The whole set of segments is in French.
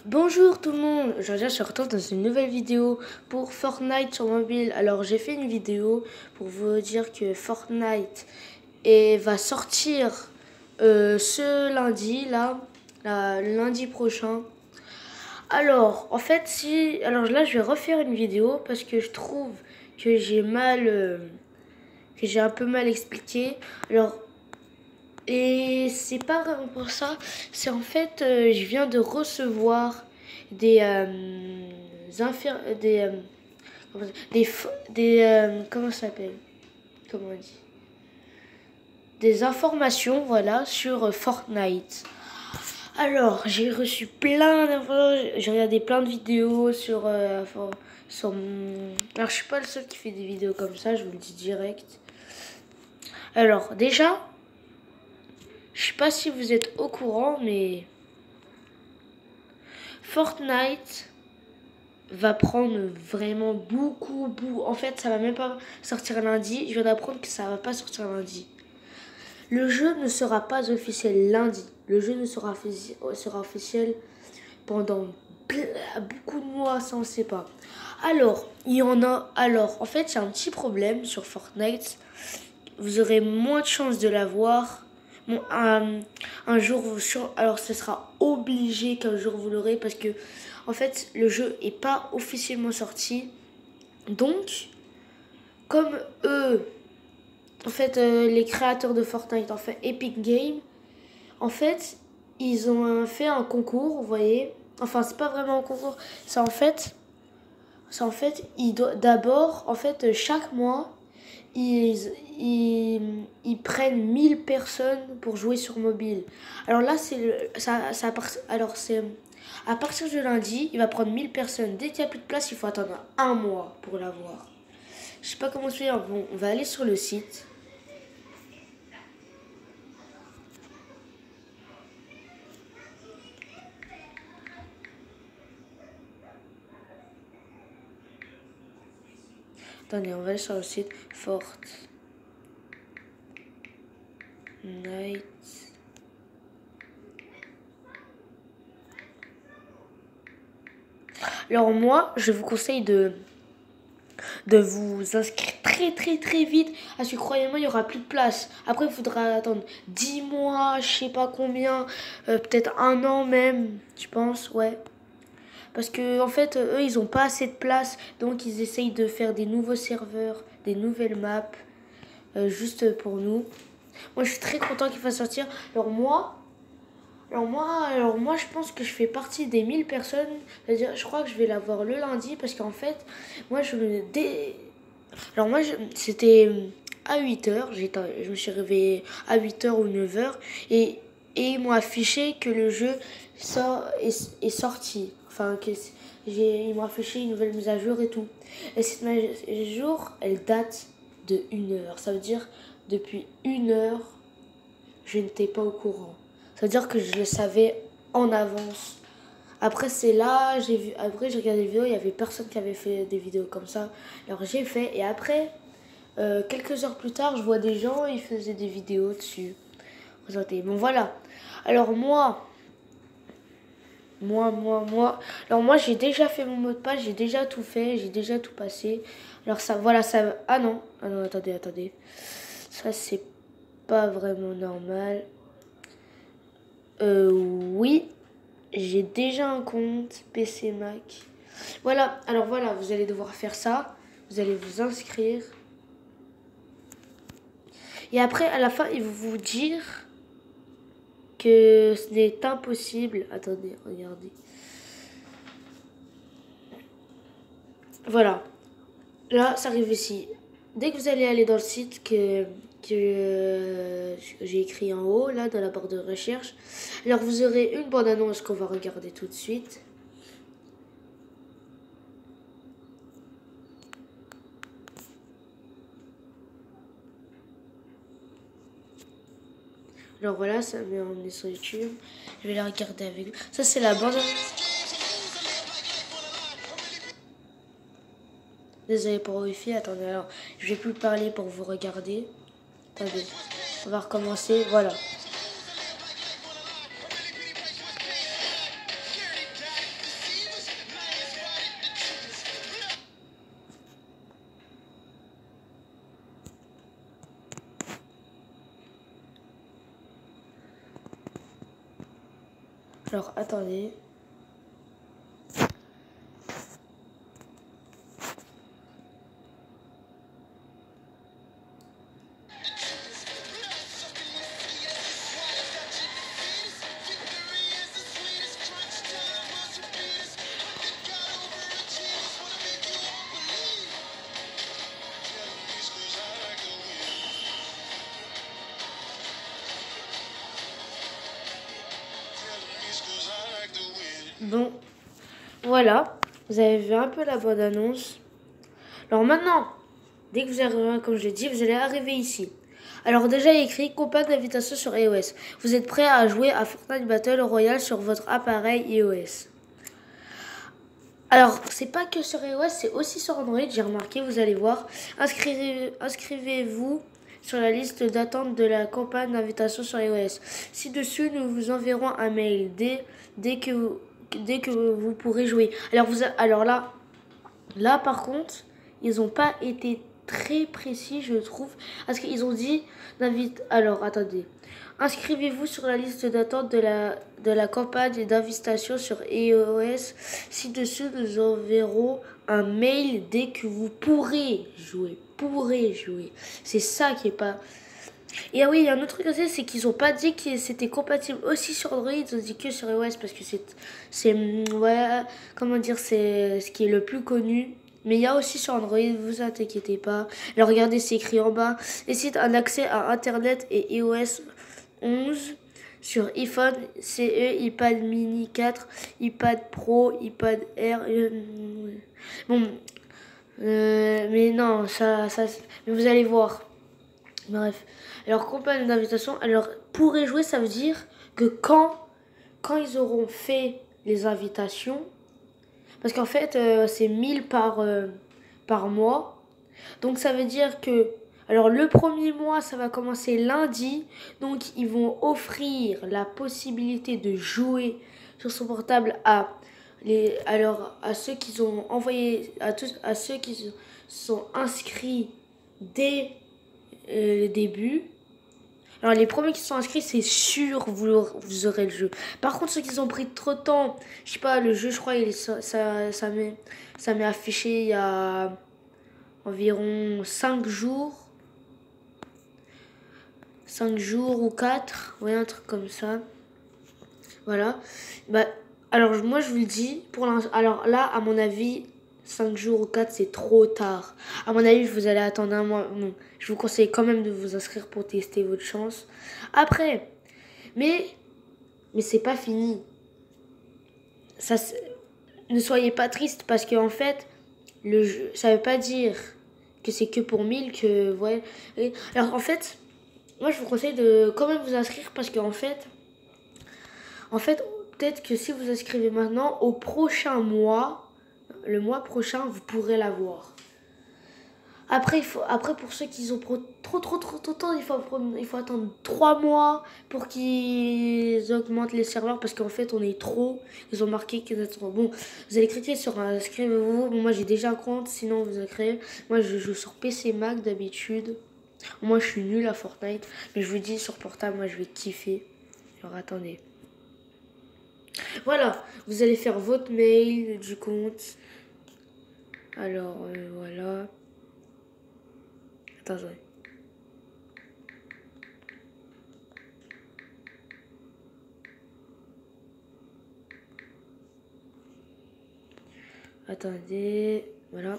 Bonjour tout le monde, je suis retourne dans une nouvelle vidéo pour Fortnite sur mobile. Alors j'ai fait une vidéo pour vous dire que Fortnite va sortir ce lundi, lundi prochain. Alors en fait alors là je vais refaire une vidéo parce que je trouve que que j'ai un peu mal expliqué. Alors et c'est pas vraiment pour ça, c'est en fait, je viens de recevoir des comment ça s'appelle? Comment on dit? Des informations, voilà, sur Fortnite. Alors, j'ai reçu plein d'informations, j'ai regardé plein de vidéos alors je suis pas le seul qui fait des vidéos comme ça, je vous le dis direct. Alors, déjà, je sais pas si vous êtes au courant, mais Fortnite va prendre vraiment beaucoup. En fait, ça va même pas sortir lundi. Je viens d'apprendre que ça va pas sortir lundi. Le jeu ne sera pas officiel lundi. Le jeu ne sera officiel pendant beaucoup de mois, ça on sait pas. Alors, il y en a. Alors, en fait, il y a un petit problème sur Fortnite. Vous aurez moins de chances de l'avoir. Bon, un jour, alors ce sera obligé qu'un jour vous l'aurez parce que en fait le jeu est pas officiellement sorti. Donc, comme eux, en fait les créateurs de Fortnite, en fait Epic Games, en fait ils ont fait un concours, vous voyez. Enfin, c'est pas vraiment un concours, c'est en fait d'abord, en fait chaque mois ils prennent 1000 personnes pour jouer sur mobile. Alors là, alors c'est à partir de lundi, il va prendre 1000 personnes. Dès qu'il n'y a plus de place, il faut attendre un mois pour l'avoir. Je sais pas comment se faire. Bon, on va aller sur le site. Attendez, on va aller sur le site Fortnite. Alors moi, je vous conseille de vous inscrire très vite. Parce que croyez-moi, il n'y aura plus de place. Après, il faudra attendre 10 mois, je sais pas combien, peut-être un an même, je pense, ouais. Parce que en fait, eux, ils ont pas assez de place, donc ils essayent de faire des nouveaux serveurs, des nouvelles maps, juste pour nous. Moi, je suis très content qu'il fasse sortir. Alors moi, je pense que je fais partie des 1000 personnes. C'est-à-dire, je crois que je vais l'avoir le lundi parce qu'en fait, moi, c'était à 8h. Je me suis réveillée à 8h ou 9h et ils m'ont affiché que le jeu est sorti. Enfin, ils m'ont affiché une nouvelle mise à jour et tout. Et cette mise à jour, elle date de 1h. Ça veut dire, depuis 1h, je n'étais pas au courant. Ça veut dire que je le savais en avance. Après, après j'ai regardé des vidéos, il n'y avait personne qui avait fait des vidéos comme ça. Alors j'ai fait, et après, quelques heures plus tard, je vois des gens, ils faisaient des vidéos dessus. Bon voilà. Alors alors moi, j'ai déjà fait mon mot de passe, j'ai déjà tout fait, j'ai déjà tout passé. Alors ça, voilà, ça, ah non, attendez. Ça, c'est pas vraiment normal. Oui, j'ai déjà un compte PC Mac. Voilà, alors voilà, vous allez devoir faire ça. Vous allez vous inscrire. Et après, à la fin, ils vont vous dire que ce n'est impossible. Attendez, regardez. Voilà. Là, ça arrive ici. Dès que vous allez aller dans le site que j'ai écrit en haut, là, dans la barre de recherche, alors vous aurez une bande-annonce qu'on va regarder tout de suite. Alors voilà, ça m'est emmené sur YouTube. Je vais la regarder avec vous. Ça, c'est la bande. Désolé pour Wi-Fi. Attendez, alors, je vais plus parler pour vous regarder. Attendez, on va recommencer. Voilà. Alors, attendez. Bon, voilà. Vous avez vu un peu la bande-annonce. Alors maintenant, dès que vous arriverez, comme je l'ai dit, vous allez arriver ici. Alors déjà, il y a écrit campagne d'invitation sur iOS. Vous êtes prêt à jouer à Fortnite Battle Royale sur votre appareil iOS. Alors, c'est pas que sur iOS, c'est aussi sur Android, j'ai remarqué, vous allez voir. Inscrivez-vous sur la liste d'attente de la campagne d'invitation sur iOS. Ci-dessus, nous vous enverrons un mail dès que vous pourrez jouer. Alors là par contre, ils n'ont pas été très précis, je trouve, parce qu'ils ont dit Alors, attendez. Inscrivez-vous sur la liste d'attente de la campagne d'invitation sur iOS. Ci-dessus, nous enverrons un mail dès que vous pourrez jouer. C'est ça qui est pas... Et ah oui, il y a un autre truc aussi, c'est qu'ils n'ont pas dit que c'était compatible aussi sur Android, ils ont dit que sur iOS parce que ouais, comment dire, c'est ce qui est le plus connu. Mais il y a aussi sur Android, vous inquiétez pas. Alors regardez, c'est écrit en bas. Décide un accès à Internet et iOS 11 sur iPhone, CE, iPad mini 4, iPad Pro, iPad Air. Bon, mais non, mais vous allez voir. Bref. Alors, campagne d'invitation. Alors, pourrait jouer, ça veut dire que quand ils auront fait les invitations, parce qu'en fait, c'est 1000 par mois. Donc, ça veut dire que, alors, le premier mois, ça va commencer lundi. Donc, ils vont offrir la possibilité de jouer sur son portable à ceux qui ont envoyé, à ceux qui sont inscrits dès le début. Alors les premiers qui sont inscrits, c'est sûr, vous aurez le jeu. Par contre, ceux qui ont pris trop de temps, je sais pas, le jeu, je crois, ça m'est affiché il y a environ 5 jours. 5 jours ou 4, ouais, un truc comme ça. Voilà. Bah, alors moi, je vous le dis, alors là, à mon avis, 5 jours ou 4, c'est trop tard. À mon avis, vous allez attendre un mois. Non, je vous conseille quand même de vous inscrire pour tester votre chance. Après, mais c'est pas fini. Ne soyez pas triste parce qu'en fait, le jeu, ça veut pas dire que c'est que pour 1000 que... Ouais. Alors en fait, moi je vous conseille de quand même vous inscrire parce qu'en fait, peut-être que si vous inscrivez maintenant, au prochain mois, le mois prochain, vous pourrez l'avoir. Après, pour ceux qui ont trop de temps, il faut attendre 3 mois pour qu'ils augmentent les serveurs parce qu'en fait, on est trop. Ils ont marqué qu'ils sont trop. Bon, vous allez cliquer sur inscrivez-vous. Bon, moi, j'ai déjà un compte, sinon vous inscrivez. Moi, je joue sur PC Mac d'habitude. Moi, je suis nul à Fortnite. Mais je vous dis, sur portable, moi, je vais kiffer. Alors, attendez. Voilà, vous allez faire votre mail du compte. Alors, voilà. Attends, attendez, voilà.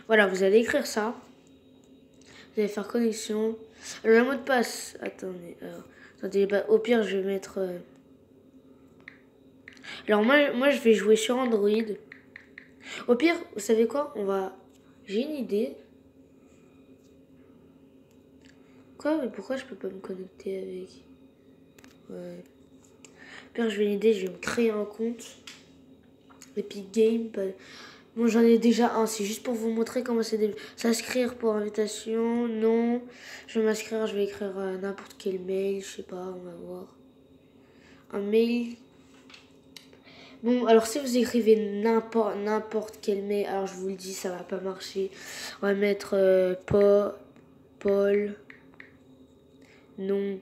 Voilà, vous allez écrire ça. Vous allez faire connexion. Alors, le mot de passe, attendez. Attendez, bah, au pire, je vais mettre... Alors, moi, je vais jouer sur Android. Au pire, vous savez quoi? J'ai une idée. Quoi? Mais pourquoi je peux pas me connecter avec... Ouais. Au pire, je vais une idée, je vais me créer un compte. Epic Game. Bon, j'en ai déjà un. C'est juste pour vous montrer comment c'est s'inscrire pour invitation. Non. Je vais m'inscrire. Je vais écrire n'importe quel mail. Je sais pas. On va voir. Un mail. Bon, alors si vous écrivez n'importe quel mail, alors je vous le dis, ça va pas marcher. On va mettre Paul. Non.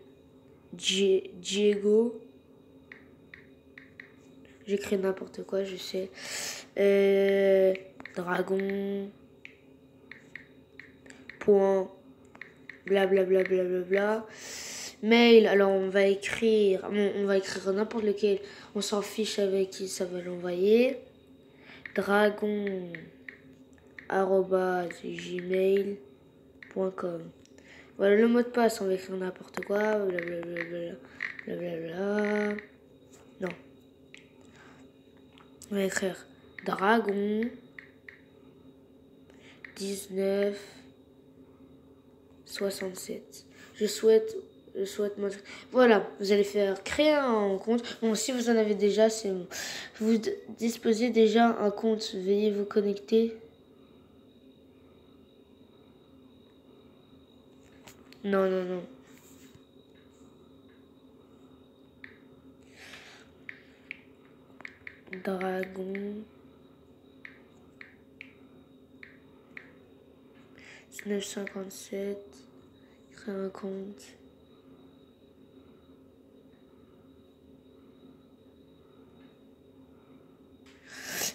Diego. J'écris n'importe quoi, je sais. Dragon. Point. Blablabla. Bla, bla, bla, bla. Mail, alors on va écrire n'importe lequel. On s'en fiche avec qui ça va l'envoyer. Dragon. @gmail.com. Voilà le mot de passe, on va écrire n'importe quoi. Blablabla. Blablabla. Non. On va écrire dragon 1967. Je souhaite voilà, vous allez faire créer un compte. Bon, si vous en avez déjà, c'est bon. Vous disposez déjà un compte, veuillez vous connecter. Non, non, non. Dragon 1957. Créer un compte.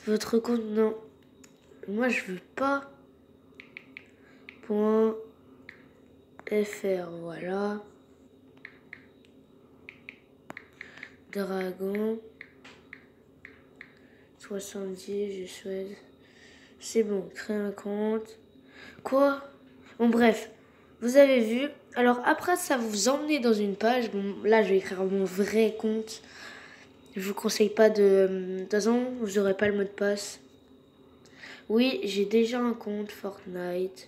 Votre compte, non. Moi, je veux pas. .fr, voilà. Dragon 70, je souhaite. C'est bon, créer un compte. Quoi? Bon, bref, vous avez vu. Alors, après, ça vous emmener dans une page. Bon, là, je vais écrire mon vrai compte. Je vous conseille pas de toute façon, vous n'aurez pas le mot de passe. Oui, j'ai déjà un compte Fortnite.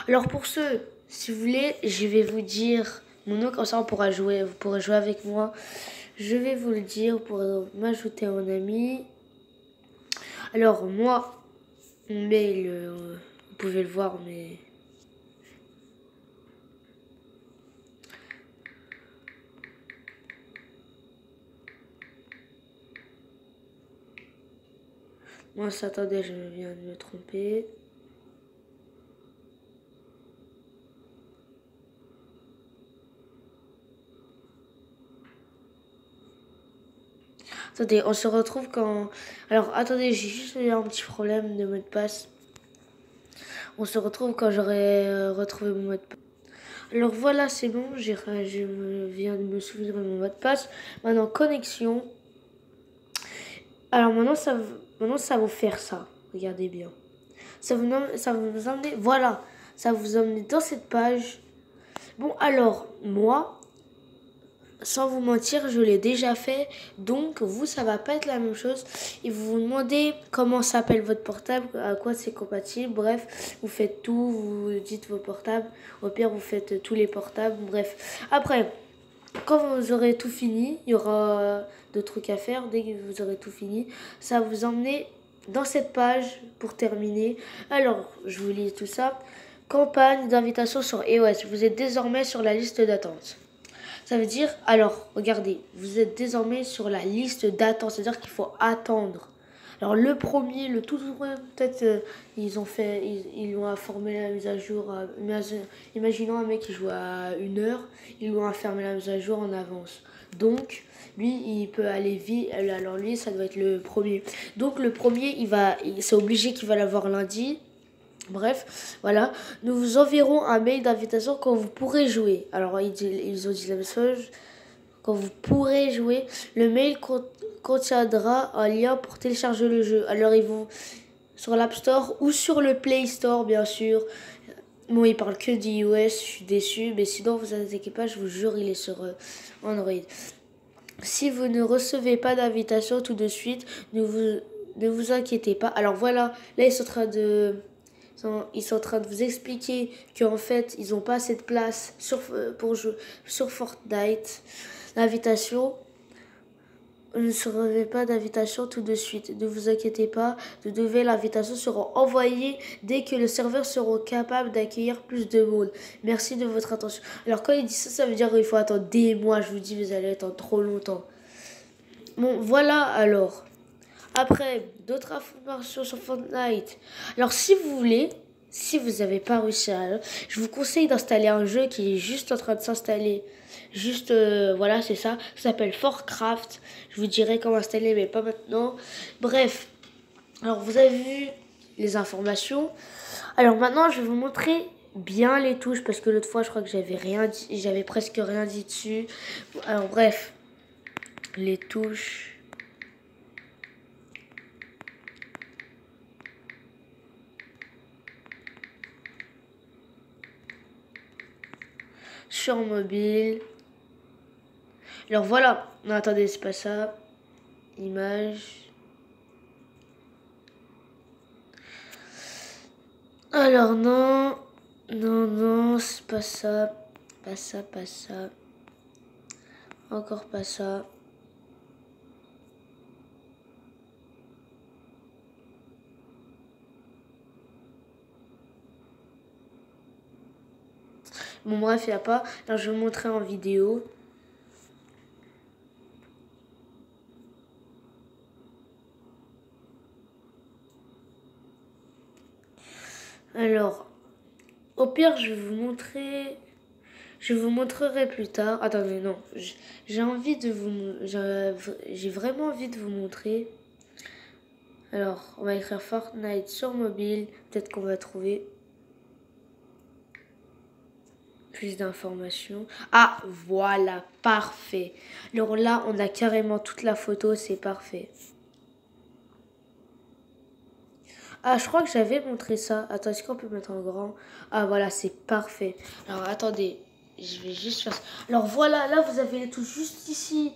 Alors, pour ceux, si vous voulez, je vais vous dire mon nom, comme ça on pourra jouer. Vous pourrez jouer avec moi. Je vais vous le dire pour m'ajouter en ami. Alors, moi, mon mail, vous pouvez le voir, mais... Moi, attendez, je viens de me tromper. Attendez, on se retrouve quand... Alors, attendez, j'ai juste eu un petit problème de mot de passe. On se retrouve quand j'aurai retrouvé mon mot de passe. Alors voilà, c'est bon, je viens de me souvenir de mon mot de passe. Maintenant, connexion. Alors maintenant, ça va vous faire ça. Regardez bien. Ça va vous emmener... Voilà, ça va vous emmener dans cette page. Bon, alors, moi... Sans vous mentir, je l'ai déjà fait, donc vous, ça va pas être la même chose. Et vous vous demandez comment s'appelle votre portable, à quoi c'est compatible, bref, vous faites tout, vous dites vos portables, au pire vous faites tous les portables, bref. Après, quand vous aurez tout fini, il y aura d'autres trucs à faire, dès que vous aurez tout fini, ça va vous emmener dans cette page pour terminer. Alors, je vous lis tout ça. Campagne d'invitation sur iOS, vous êtes désormais sur la liste d'attente. Ça veut dire, alors, regardez, vous êtes désormais sur la liste d'attente, c'est-à-dire qu'il faut attendre. Alors le premier, le tout premier, peut-être ils l'ont informé la mise à jour. Imaginons un mec qui joue à 1 heure, ils lui ont fermé la mise à jour en avance. Donc lui, il peut aller vite. Alors lui, ça doit être le premier. Donc le premier, c'est obligé qu'il va l'avoir lundi. Bref, voilà. Nous vous enverrons un mail d'invitation quand vous pourrez jouer. Alors, ils ont dit la même chose. Quand vous pourrez jouer, le mail contiendra un lien pour télécharger le jeu. Alors, ils vont sur l'App Store ou sur le Play Store, bien sûr. Bon, ils parlent que d'iOS, je suis déçue. Mais sinon, vous inquiétez pas, je vous jure, il est sur Android. Si vous ne recevez pas d'invitation tout de suite, ne vous inquiétez pas. Alors, voilà. Là, ils sont en train de vous expliquer qu'en fait, ils n'ont pas assez de place pour jouer sur Fortnite. L'invitation, ne recevez pas d'invitation tout de suite. Ne vous inquiétez pas, l'invitation sera envoyée dès que le serveur sera capable d'accueillir plus de monde. Merci de votre attention. Alors quand il dit ça, ça veut dire qu'il faut attendre des mois. Je vous dis, vous allez attendre trop longtemps. Bon, voilà alors. Après, d'autres informations sur Fortnite. Alors si vous voulez... si vous n'avez pas réussi à... Je vous conseille d'installer un jeu qui est juste en train de s'installer. Juste, voilà, c'est ça. Ça s'appelle Fortcraft. Je vous dirai comment installer, mais pas maintenant. Bref. Alors, vous avez vu les informations. Alors, maintenant, je vais vous montrer bien les touches. Parce que l'autre fois, je crois que j'avais presque rien dit dessus. Alors, bref. Les touches... sur mobile. Alors voilà, non attendez, c'est pas ça. Image. Alors non, non, c'est pas ça. Pas ça, pas ça. Encore pas ça. Bon bref, il n'y a pas. Alors je vais vous montrer en vidéo. Alors, au pire, je vais vous montrer. Je vous montrerai plus tard. Attendez, non. J'ai envie de vous. J'ai vraiment envie de vous montrer. Alors, on va écrire Fortnite sur mobile. Peut-être qu'on va trouver plus d'informations. Ah, voilà, parfait. Alors là, on a carrément toute la photo, c'est parfait. Ah, je crois que j'avais montré ça. Attends, est-ce qu'on peut mettre en grand? Ah, voilà, c'est parfait. Alors, attendez, je vais juste faire ça. Alors, voilà, là, vous avez les touches juste ici.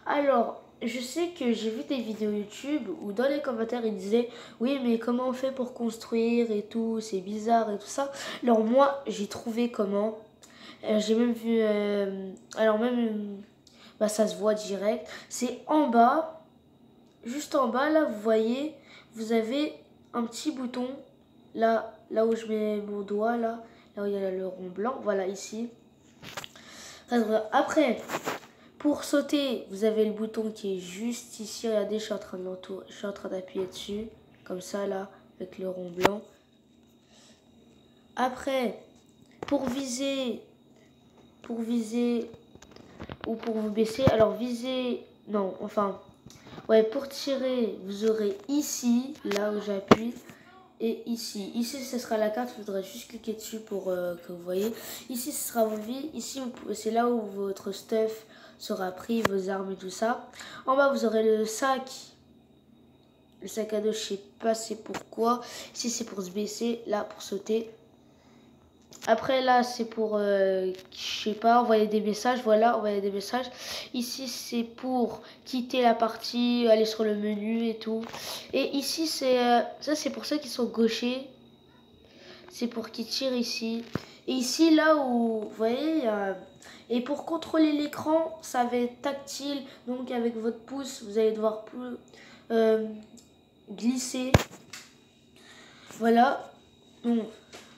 Alors, je sais que j'ai vu des vidéos YouTube où dans les commentaires, ils disaient « Oui, mais comment on fait pour construire et tout? C'est bizarre et tout ça. » Alors, moi, j'ai trouvé comment. J'ai même vu... alors, même... bah, ça se voit direct. C'est en bas. Juste en bas, là, vous voyez, vous avez un petit bouton, là où je mets mon doigt, là où il y a le rond blanc, voilà, ici. Après, pour sauter, vous avez le bouton qui est juste ici, regardez, je suis en train d'appuyer dessus, comme ça, là, avec le rond blanc. Après, pour viser, ou pour vous baisser, alors viser, non, enfin... Ouais, pour tirer, vous aurez ici, là où j'appuie, et ici. Ici, ce sera la carte, il faudra juste cliquer dessus pour que vous voyez. Ici, ce sera vos vies. Ici, c'est là où votre stuff sera pris, vos armes et tout ça. En bas, vous aurez le sac. Le sac à dos, je sais pas c'est pourquoi. Ici, c'est pour se baisser, là, pour sauter. Après là c'est pour, je sais pas, envoyer des messages, voilà, envoyer des messages. Ici c'est pour quitter la partie, aller sur le menu et tout. Et ici c'est, ça c'est pour ceux qui sont gauchers. C'est pour qu'ils tirent ici. Et ici là où, vous voyez, et pour contrôler l'écran, ça va être tactile. Donc avec votre pouce, vous allez devoir plus glisser. Voilà. Donc,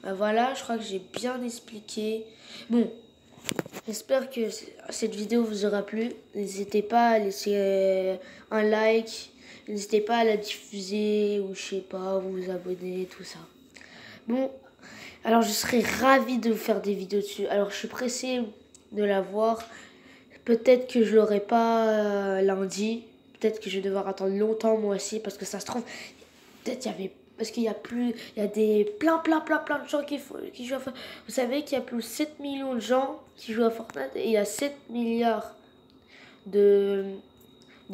bah voilà, je crois que j'ai bien expliqué. Bon, j'espère que cette vidéo vous aura plu. N'hésitez pas à laisser un like. N'hésitez pas à la diffuser ou je sais pas, vous abonner, tout ça. Bon, alors je serais ravie de vous faire des vidéos dessus. Alors je suis pressée de la voir. Peut-être que je l'aurai pas lundi. Peut-être que je vais devoir attendre longtemps moi aussi parce que ça se trouve, peut-être il y avait... Parce qu'il y a plus, il y a plein de gens qui jouent à Fortnite. Vous savez qu'il y a plus de 7 millions de gens qui jouent à Fortnite et il y a 7 milliards de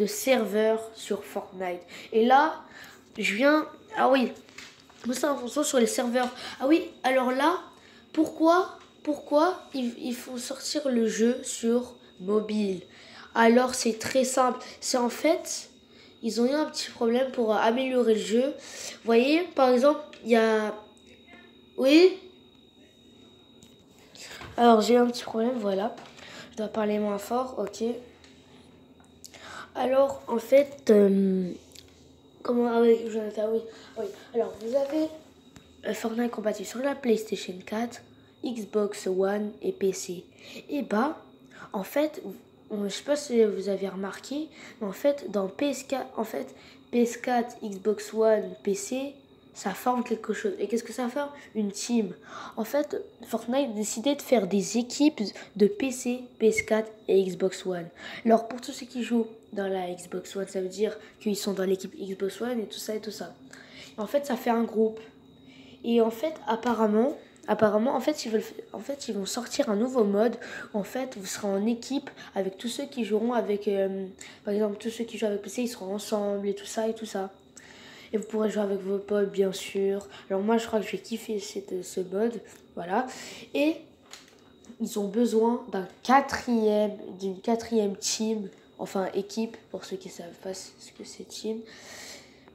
serveurs sur Fortnite. Et là, je viens, ah oui, nous sommes sur les serveurs. Ah oui, alors là, pourquoi il faut sortir le jeu sur mobile? Alors c'est très simple, c'est en fait... Ils ont eu un petit problème pour améliorer le jeu. Vous voyez, par exemple, il y a... Oui. Alors, j'ai eu un petit problème, voilà. Je dois parler moins fort, ok. Alors, en fait... comment... Ah oui, Jonathan, oui. Oui. Alors, vous avez Fortnite compatible sur la PlayStation 4, Xbox One et PC. Et bah, en fait... Je sais pas si vous avez remarqué, mais en fait, dans PS4, PS4, Xbox One, PC, ça forme quelque chose. Et qu'est-ce que ça forme? Une team. En fait, Fortnite a décidé de faire des équipes de PC, PS4 et Xbox One. Alors pour tous ceux qui jouent dans la Xbox One, ça veut dire qu'ils sont dans l'équipe Xbox One et tout ça et tout ça. En fait, ça fait un groupe. Et en fait, apparemment, ils vont sortir un nouveau mode. En fait, vous serez en équipe avec tous ceux qui joueront avec, par exemple, tous ceux qui jouent avec PC, ils seront ensemble et tout ça et tout ça. Et vous pourrez jouer avec vos potes, bien sûr. Alors moi, je crois que je vais kiffer ce mode. Voilà. Et ils ont besoin d'une quatrième team, enfin équipe, pour ceux qui ne savent pas ce que c'est team,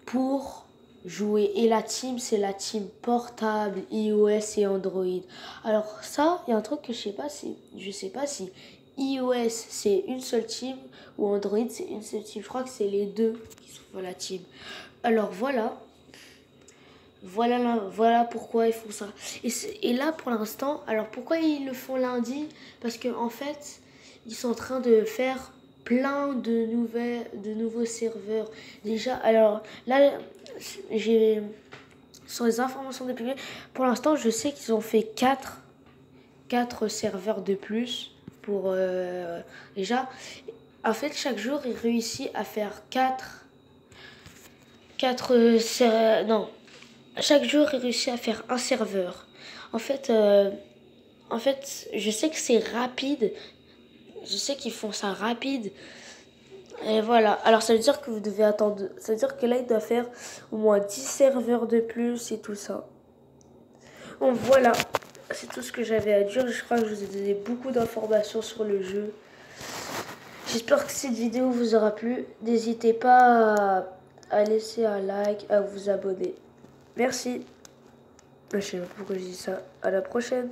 pour jouer. Et la team, c'est la team portable, iOS et Android. Alors ça, il y a un truc que je sais pas si iOS c'est une seule team ou Android c'est une seule team. Je crois que c'est les deux qui sont la team. Alors voilà pourquoi ils font ça. Et là pour l'instant, alors pourquoi ils le font lundi? Parce que en fait, ils sont en train de faire plein de nouveaux serveurs. Déjà, alors là, j'ai sur les informations des publiées, pour l'instant, je sais qu'ils ont fait 4 serveurs de plus pour déjà. En fait, chaque jour, ils réussissent à faire 4 non. Chaque jour, il réussit à faire un serveur. En fait, je sais que c'est rapide. Je sais qu'ils font ça rapide. Et voilà. Alors, ça veut dire que vous devez attendre. Ça veut dire que là, il doit faire au moins 10 serveurs de plus et tout ça. Bon, voilà. C'est tout ce que j'avais à dire. Je crois que je vous ai donné beaucoup d'informations sur le jeu. J'espère que cette vidéo vous aura plu. N'hésitez pas à laisser un like, à vous abonner. Merci. Je sais pas pourquoi je dis ça. À la prochaine.